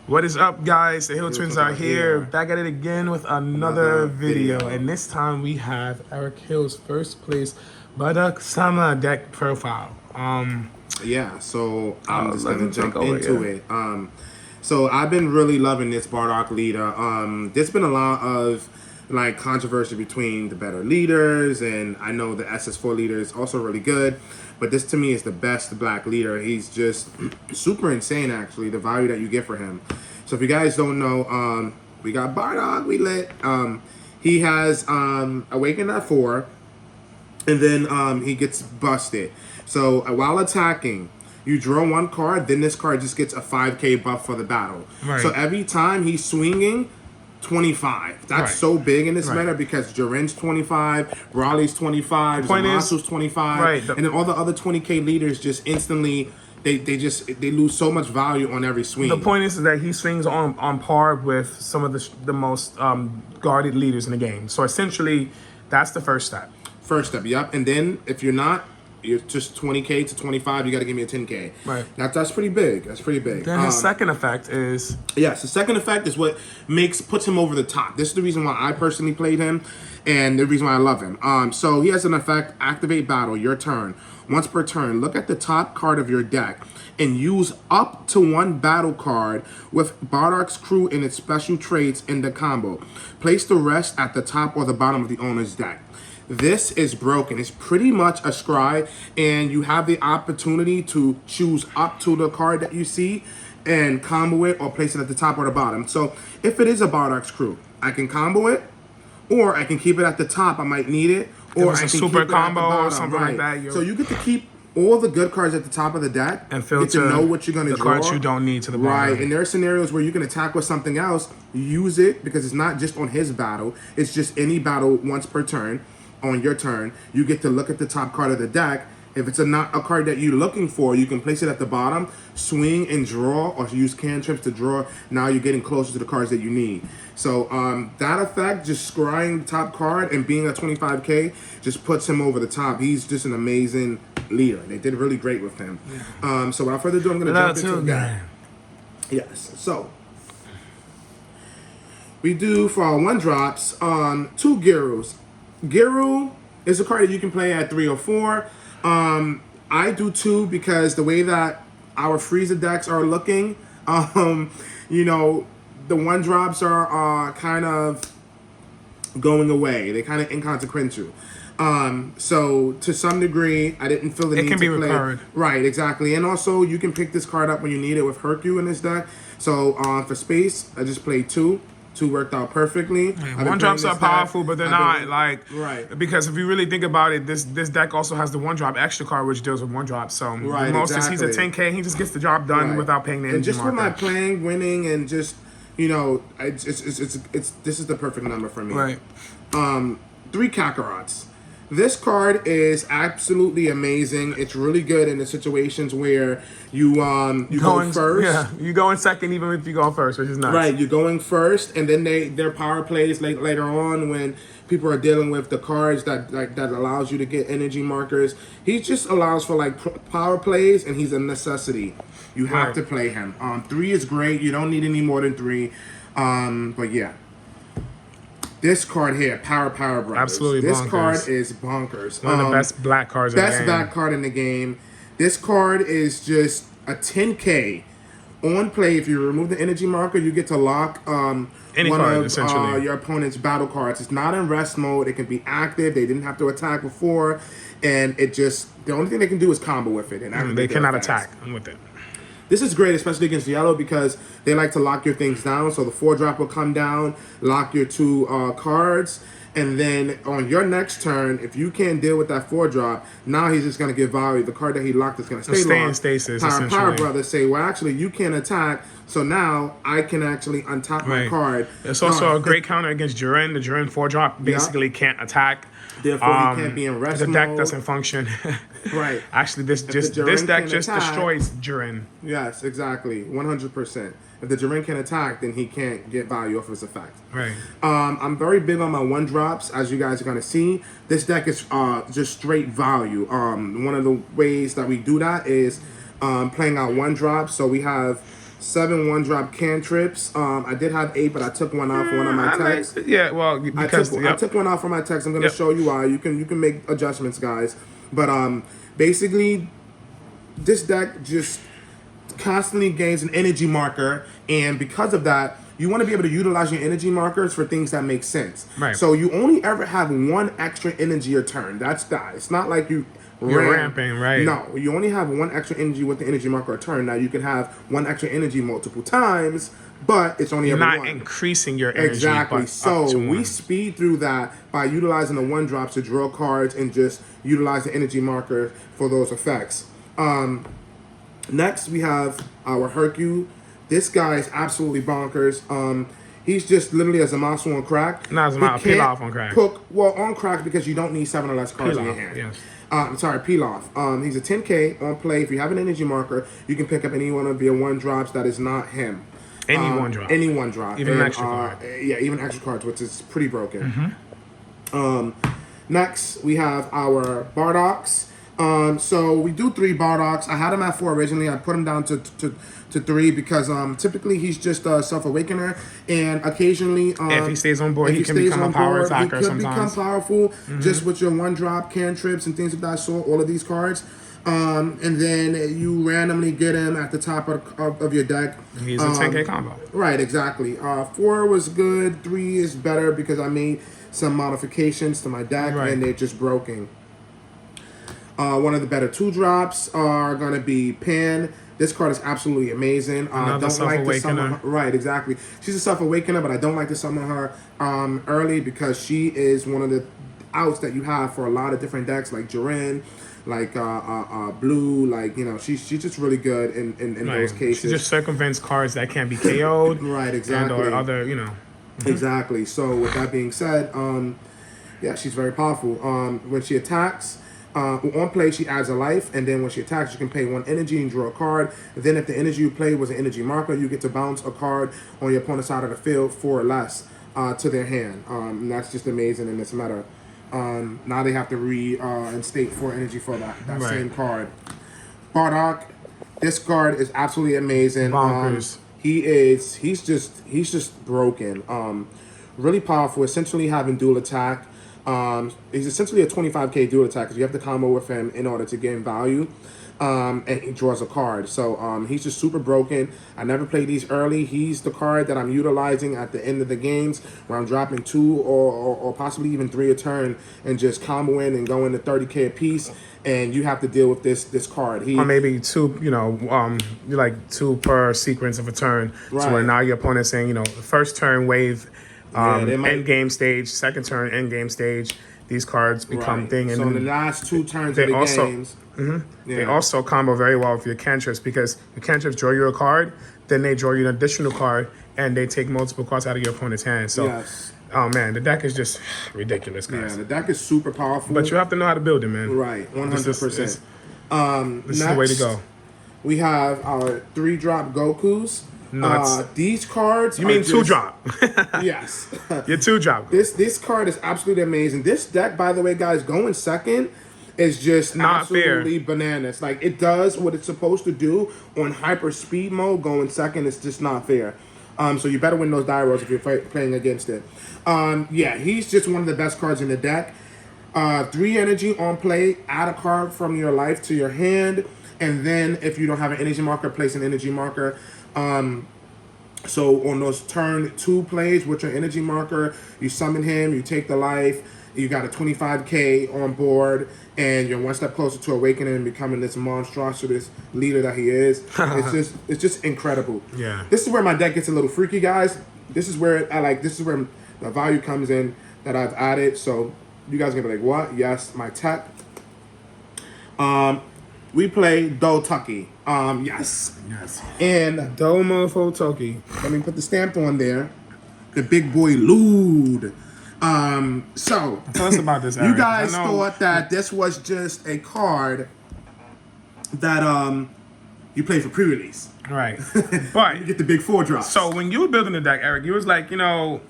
What is up, guys? The TheHillTwins are here, back at it again with another video. And this time we have Eric Hill's first place Bardock Summer deck profile. Yeah, so I'm just gonna jump into it. So I've been really loving this Bardock leader. There's been a lot of like controversy between the better leaders, and I know the SS4 leader is also really good, but this to me is the best black leader. He's just super insane, actually, the value that you get for him. So if you guys don't know, we got Bardock, we lit. He has Awaken at 4, and then he gets busted. So while attacking, you draw one card, then this card just gets a 5k buff for the battle. Right. So every time he's swinging, 25. That's so big in this meta because Jiren's 25, Raleigh's 25, Zamasu's 25, and then all the other 20k leaders just instantly they lose so much value on every swing. The point is that he swings on par with some of the most guarded leaders in the game. So essentially, that's the first step. First step, yep. And then if you're just 20k to 25, you got to give me a 10k. Right. That's pretty big. That's pretty big. Then his second effect is... Yes, the second effect is what puts him over the top. This is the reason why I personally played him, and the reason why I love him. So he has an effect, Activate Battle, your turn. Once per turn, look at the top card of your deck and use up to one battle card with Bardock's crew and its special traits in the combo. Place the rest at the top or the bottom of the owner's deck. This is broken. It's pretty much a scry, and you have the opportunity to choose up to the card that you see and combo it or place it at the top or the bottom. So if it is a Bardock's crew, I can combo it, or I can keep it at the top. I might need it, or I can super keep combo it at the bottom, or something like that. So you get to keep all the good cards at the top of the deck and filter to know what you're going to draw. The cards you don't need to the bottom. Right, and there are scenarios where you can attack with something else, use it, because it's not just on his battle. It's just any battle once per turn. On your turn, you get to look at the top card of the deck. If it's not a card that you're looking for, you can place it at the bottom, swing and draw, or use cantrips to draw. Now you're getting closer to the cards that you need. So that effect, just scrying the top card and being a 25k, just puts him over the top. He's just an amazing leader. They did really great with him. So without further ado, I'm going to jump into that. Yes, so we do for our 1-drops, 2 Girus. Giru is a card that you can play at 3 or 4. I do 2 because the way that our Frieza decks are looking, you know, the 1-drops are kind of going away. They're kind of inconsequential. So to some degree, I didn't feel the need to play. It can be recurred. Right, exactly. And also, you can pick this card up when you need it with Hercule in this deck. So for space, I just played 2. 2 worked out perfectly. 1-drops are powerful, but they're not because if you really think about it, this deck also has the 1-drop extra card which deals with 1-drop. So he's a 10k, he just gets the job done without paying the energy. And just with my playing, winning, and just this is the perfect number for me. Right. 3 Kakarot's. This card is absolutely amazing. It's really good in the situations where you go first. Yeah, you go in second even if you go first, which is nice. Right, you're going first, and then their power plays later on when people are dealing with the cards that allows you to get energy markers. He just allows for like power plays, and he's a necessity. You have to play him. 3 is great. You don't need any more than 3. But yeah. This card here, Power Brothers. Absolutely This bonkers. Card is bonkers. One of the best black cards in the game. Best black card in the game. This card is just a 10k. On play, if you remove the energy marker, you get to lock one of your opponent's battle cards. It's not in rest mode. It can be active. They didn't have to attack before. And it just, the only thing they can do is combo with it. And they cannot attack. I'm with it. This is great, especially against yellow, because they like to lock your things down. So the 4-drop will come down, lock your 2 cards, and then on your next turn, if you can't deal with that 4-drop, now he's just going to give value. The card that he locked is going to stay locked. In stasis, Power Brothers say, well, actually, you can't attack, so now I can actually untap my card. It's also a great counter against Jiren. The Jiren 4-drop basically can't attack. Therefore, he can't be in rest mode. The deck doesn't function. Right. Actually, this deck just destroys Jiren. Yes, exactly. 100%. If the Jiren can attack, then he can't get value off his effect. Right. I'm very big on my 1-drops, as you guys are going to see. This deck is just straight value. One of the ways that we do that is playing out 1-drops. So we have 7 1-drop cantrips. I did have 8, but I took one out for one of my texts. I took one out for my text. I'm going to show you why. You can make adjustments, guys. But basically, this deck just constantly gains an energy marker, and because of that, you want to be able to utilize your energy markers for things that make sense. Right. So you only ever have one extra energy a turn. That's that. It's not like you're ramping, right? No, you only have one extra energy with the energy marker a turn. Now you can have one extra energy multiple times, but it's only You're ever not one. increasing your energy. Exactly. So we speed through that by utilizing the 1-drops to draw cards and just utilize the energy marker for those effects. Next, we have our Hercule. This guy is absolutely bonkers. He's just literally a Zamasu on crack. No, Zamasu, peel off on crack. On crack because you don't need 7 or less cards in your hand. Yes. Peel off. He's a 10K on play. If you have an energy marker, you can pick up any one of your 1-drops that is not him. Any 1-drop. Any 1-drop. Even extra card. Yeah, even extra cards, which is pretty broken. Next, we have our Bardocks. So we do 3 Bardocks. I had him at 4 originally. I put him down to 3 because typically he's just a self-awakener, and occasionally if he stays on board, he can become a power attacker sometimes. He could become powerful just with your 1-drop cantrips and things of that sort, all of these cards. And then you randomly get him at the top of your deck. He's a 10K combo. Right, exactly. 4 was good. 3 is better because I made some modifications to my deck, and they're just broken. One of the better 2-drops are going to be Pan. This card is absolutely amazing. Another self-awakener. Right, exactly. She's a self-awakener, but I don't like to summon her early because she is one of the outs that you have for a lot of different decks, like Jaren, like Blue, like, you know, she's just really good in those cases. She just circumvents cards that can't be KO'd. Right, exactly. And or other, you know. Exactly. So with that being said, yeah, she's very powerful. When she attacks, on play, she adds a life, and then when she attacks, you can pay 1 energy and draw a card. Then if the energy you played was an energy marker, you get to bounce a card on your opponent's side of the field 4 or less to their hand. And that's just amazing in this meta. Now they have to reinstate 4 energy for that same card. Bardock, this card is absolutely amazing. Bonkers. He's just broken. Really powerful. Essentially having dual attack. He's essentially a 25K dual attack because you have to combo with him in order to gain value. And he draws a card. So he's just super broken. I never played these early. He's the card that I'm utilizing at the end of the games where I'm dropping 2 or possibly even 3 a turn and just comboing and going to 30K a piece. And you have to deal with this card. Or maybe 2, you know, like 2 per sequence of a turn. Right. So where now your opponent's saying, you know, first turn wave, end game stage, second turn, end game stage. These cards become thing. And so in the last 2 turns of the games. They also combo very well with your cantrips because your cantrips draw you a card, then they draw you an additional card, and they take multiple cards out of your opponent's hand. So, oh man, the deck is just ridiculous, guys. Yeah, the deck is super powerful. But you have to know how to build it, man. Right, 100%. This is the way to go. We have our 3-drop Gokus. Nuts. These cards. You mean 2-drop? Yes. Your 2-drop. This card is absolutely amazing. This deck, by the way, guys, going second is just not absolutely fair. Bananas. Like, it does what it's supposed to do on hyper speed mode. Going second is just not fair. So you better win those die rolls if you're playing against it. Yeah, he's just one of the best cards in the deck. 3 energy on play. Add a card from your life to your hand, and then if you don't have an energy marker, place an energy marker. So on those turn 2 plays with your energy marker, you summon him, you take the life, you got a 25K on board, and you're 1 step closer to awakening and becoming this monstrous leader that he is. It's just incredible. Yeah. This is where my deck gets a little freaky, guys. This is where this is where the value comes in that I've added. So you guys are gonna be like, what? Yes, my tech. We play Dotucky. Yes. And Domofo Toki. let me put the stamp on there. The big boy Luud. So tell us about this, Eric. You guys thought that this was just a card that you play for pre-release. Right. But you get the big 4-drops. So when you were building the deck, Eric, you was like, you know,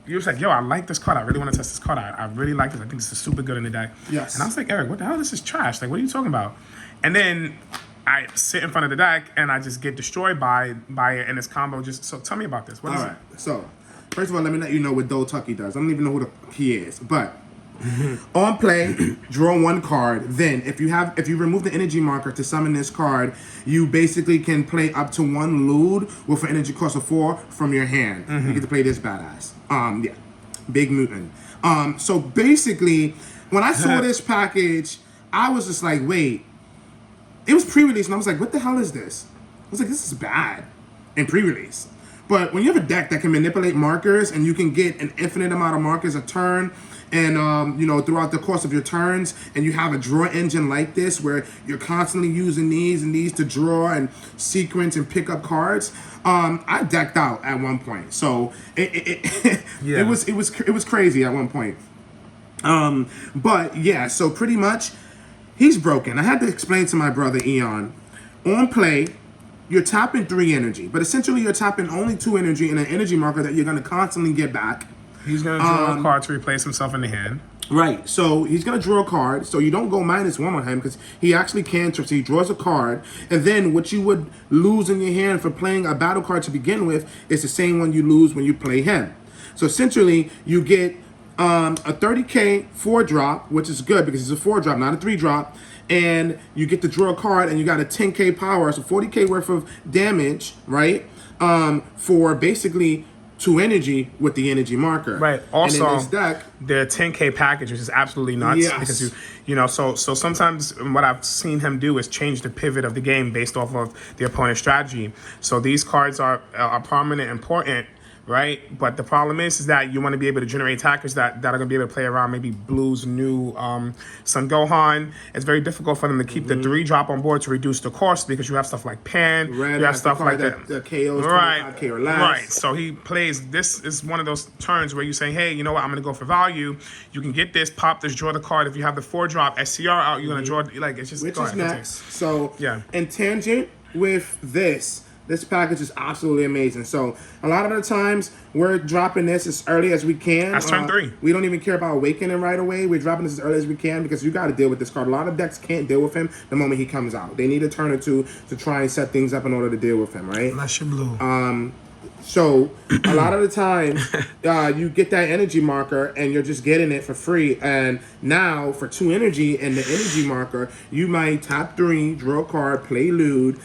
yo, I like this card. I really want to test this card. I really like this. I think this is super good in the deck. Yes. And I was like, Eric, what the hell? This is trash. Like, what are you talking about? And then I sit in front of the deck and I just get destroyed by it in this combo. So tell me about this. What is it? So first of all, let me let you know what Do Tucky does. I don't even know who he is, but on play, draw one card. Then, if you remove the energy marker to summon this card, you basically can play up to one Luud with an energy cost of 4 from your hand. You get to play this badass. Yeah, big mutant. So basically, when I saw this package, I was just like, wait. It was pre-release, and I was like, what the hell is this? I was like, this is bad in pre-release. But when you have a deck that can manipulate markers and you can get an infinite amount of markers a turn, and throughout the course of your turns, and you have a draw engine like this where you're constantly using these and these to draw and sequence and pick up cards, I decked out at one point. So it was crazy at one point. But yeah, so pretty much he's broken. I had to explain to my brother Eon. On play, you're tapping 3 energy, but essentially you're tapping only 2 energy and an energy marker that you're going to constantly get back. He's going to draw a card to replace himself in the hand. Right, so he's going to draw a card, so you don't go -1 on him because he actually cantrips, so he draws a card, and then what you would lose in your hand for playing a battle card to begin with is the same one you lose when you play him. So essentially, you get a 30k 4-drop, which is good because it's a 4-drop, not a 3-drop, and you get to draw a card, and you got a 10k power, so 40k worth of damage, right, for basically 2 energy with the energy marker. Right. Also, and in this deck, the 10k package, which is absolutely nuts. Yes. Because so sometimes what I've seen him do is change the pivot of the game based off of the opponent's strategy. So these cards are prominent, important, right? But the problem is that you want to be able to generate attackers that are going to be able to play around maybe Blue's new Son Gohan. It's very difficult for them to keep the 3-drop on board to reduce the cost because you have stuff like Pan, you have stuff like that. The KOs, right, 25k or less. Right, so he plays, this is one of those turns where you say, hey, you know what, I'm going to go for value. You can get this, pop this, draw the card. If you have the 4-drop SCR out, you're going to draw, like, it's just... Which is next. So, yeah. In tangent with this package is absolutely amazing. So a lot of the times we're dropping this as early as we can. That's turn 3. We don't even care about awakening right away. We're dropping this as early as we can because you got to deal with this card. A lot of decks can't deal with him the moment he comes out. They need a turn or two to try and set things up in order to deal with him, right? Unless you're Blue. So a lot of the time, you get that energy marker and you're just getting it for free. And now for 2 energy and the energy marker, you might tap 3, draw a card, play Luud,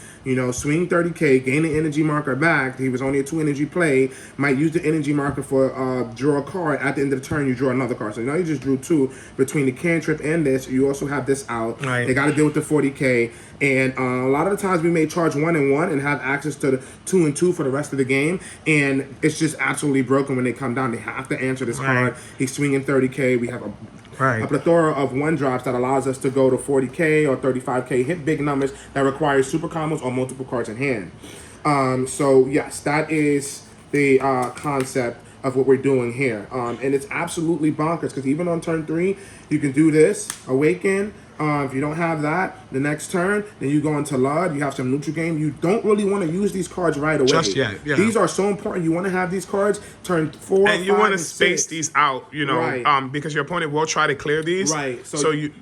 swing 30k, gain the energy marker back. He was only a 2 energy play. Might use the energy marker for draw a card. At the end of the turn, you draw another card. So now you just drew 2 between the cantrip and this. You also have this out. Right. They got to deal with the 40k. And a lot of the times we may charge 1 and 1 and have access to the 2 and 2 for the rest of the game. And it's just absolutely broken when they come down. They have to answer this card. He's swinging 30k. We have a plethora of 1-drops that allows us to go to 40k or 35k, hit big numbers that require super combos or multiple cards in hand. So yes, that is the concept of what we're doing here. And it's absolutely bonkers because even on turn 3, you can do this, awaken. If you don't have that, the next turn, then you go into Luud, you have some neutral game. You don't really want to use these cards right away. Just yet, yeah. These are so important. You want to have these cards turn 4, and you want to space 6. these out, because your opponent will try to clear these. Right. So you...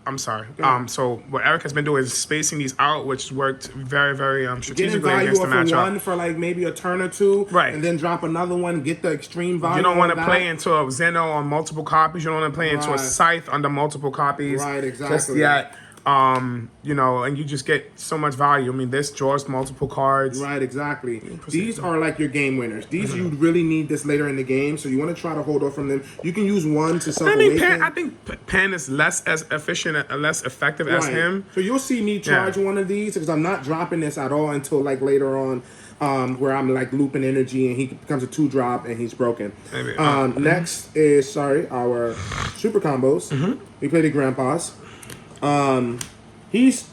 I'm sorry. So what Eric has been doing is spacing these out, which worked very, very strategically against the matchup. One for like maybe a turn or 2, right? And then drop another one, get the extreme value. You don't want to play into a Zeno on multiple copies. You don't want to play into a Scythe under multiple copies. Right, exactly. Just yet. And you just get so much value. I mean, this draws multiple cards. Right, exactly. These are like your game winners. These you really need this later in the game, so you want to try to hold off from them. You can use 1 to self-awaken. I think Pan is less as efficient, less effective as him. So you'll see me charge one of these because I'm not dropping this at all until like later on, where I'm like looping energy and he becomes a 2-drop and he's broken. Maybe. Next is our super combos. We play the grandpas. He's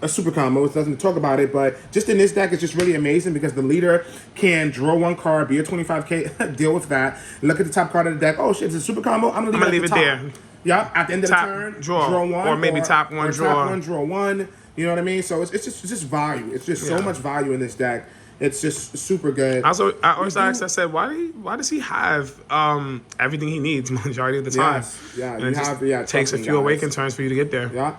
a super combo. It doesn't talk about it, but just in this deck, it's just really amazing because the leader can draw 1 card, be a 25k, deal with that. Look at the top card of the deck. Oh shit, it's a super combo. I'm gonna leave it there. Yep. At the end of the turn, draw 1, or maybe tap 1, draw. Tap 1, draw 1. You know what I mean? So it's just value. It's just so much value in this deck. It's just super good. I always asked, I said, why does he have everything he needs majority of the time? Yes. Yeah, It takes a few awaken turns for you to get there. Yeah.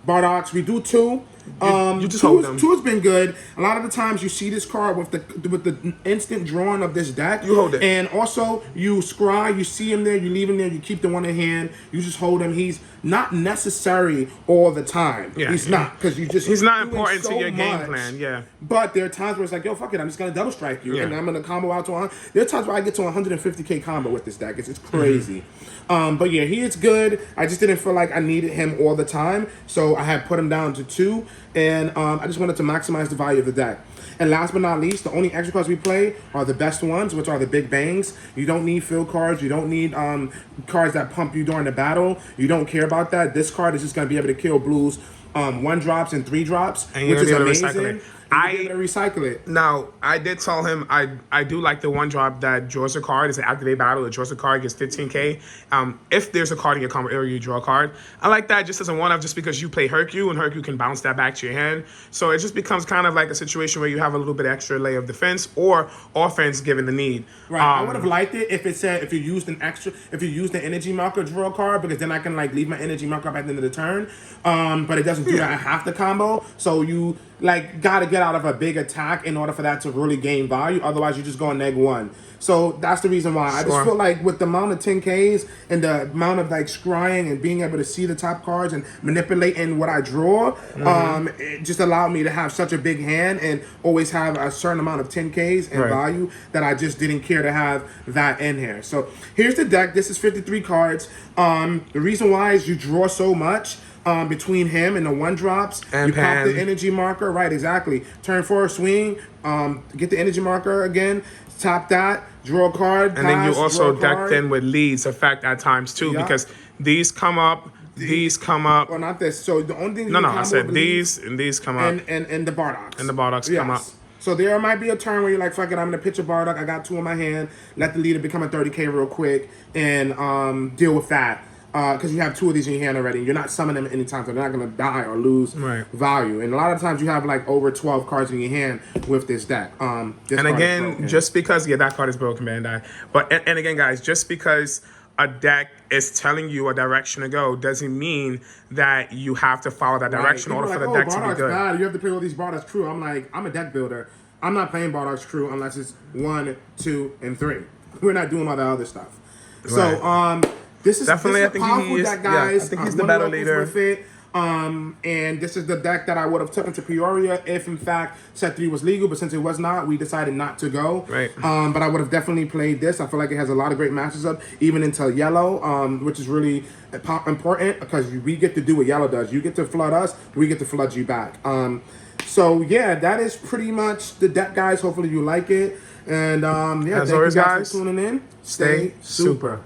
Bardocks, we do 2. You just hold them. Two has been good. A lot of the times you see this card with the instant drawing of this deck. You hold it. And also you scry, you see him there, you leave him there, you keep the one in hand, you just hold him. He's not necessary all the time. Yeah, he's not, because he's not important to your game plan. Yeah. But there are times where it's like, yo, fuck it, I'm just gonna double strike you, and I'm gonna combo out to 100. There are times where I get to 150k combo with this deck. It's crazy. But yeah, he is good. I just didn't feel like I needed him all the time, so I had put him down to 2, and I just wanted to maximize the value of the deck. And last but not least, the only extra cards we play are the best ones, which are the big bangs. You don't need fill cards. You don't need cards that pump you during the battle. You don't care about that. This card is just going to be able to kill blues 1-drops and 3-drops, which is amazing. I able to recycle it. Now, I did tell him I do like the 1-drop that draws a card. It's an activate battle. It draws a card, gets 15k. If there's a card in your combo area, you draw a card. I like that just as a 1-off, just because you play Hercule, and Hercule can bounce that back to your hand. So it just becomes kind of like a situation where you have a little bit extra layer of defense or offense given the need. Right. I would have liked it if it said if you used an energy marker, draw a card, because then I can like leave my energy marker up at the end of the turn. But it doesn't do that at half the combo. So you like gotta get out of a big attack in order for that to really gain value. Otherwise, you just go -1. So that's the reason why. I just feel like with the amount of 10Ks and the amount of like scrying and being able to see the top cards and manipulating what I draw, it just allowed me to have such a big hand and always have a certain amount of 10Ks and value that I just didn't care to have that in here. So here's the deck. This is 53 cards. The reason why is you draw so much. Between him and the 1-drops, and you pop the energy marker, right? Exactly. Turn 4, swing, get the energy marker again, tap that, draw a card, and then you also deck in with Leud's effect at times too, because these come up. These come up. Well, not this. So the only thing. No, I said these and these come up. And the Bardocks. And the Bardocks come up. So there might be a turn where you're like, fuck it, I'm gonna pitch a Bardock. I got 2 in my hand. Let the leader become a 30k real quick and deal with that. Because you have 2 of these in your hand already. You're not summoning them anytime, so they're not going to die or lose value. And a lot of times you have like over 12 cards in your hand with this deck. And again, just because, that card is broken, Bandai. But, and again, guys, just because a deck is telling you a direction to go doesn't mean that you have to follow that direction in order for the deck to be good. Bad. You have to play all these Bardock's crew. I'm like, I'm a deck builder. I'm not playing Bardock's crew unless it's 1, 2, and 3. We're not doing all the other stuff. So, this is definitely a powerful deck, guys. I think he's the better leader. With it. And this is the deck that I would have taken to Peoria if, in fact, set 3 was legal. But since it was not, we decided not to go. Right. But I would have definitely played this. I feel like it has a lot of great matches up, even into yellow, which is really important because we get to do what yellow does. You get to flood us, we get to flood you back. So yeah, that is pretty much the deck, guys. Hopefully you like it. And as always, guys, for tuning in. Stay super.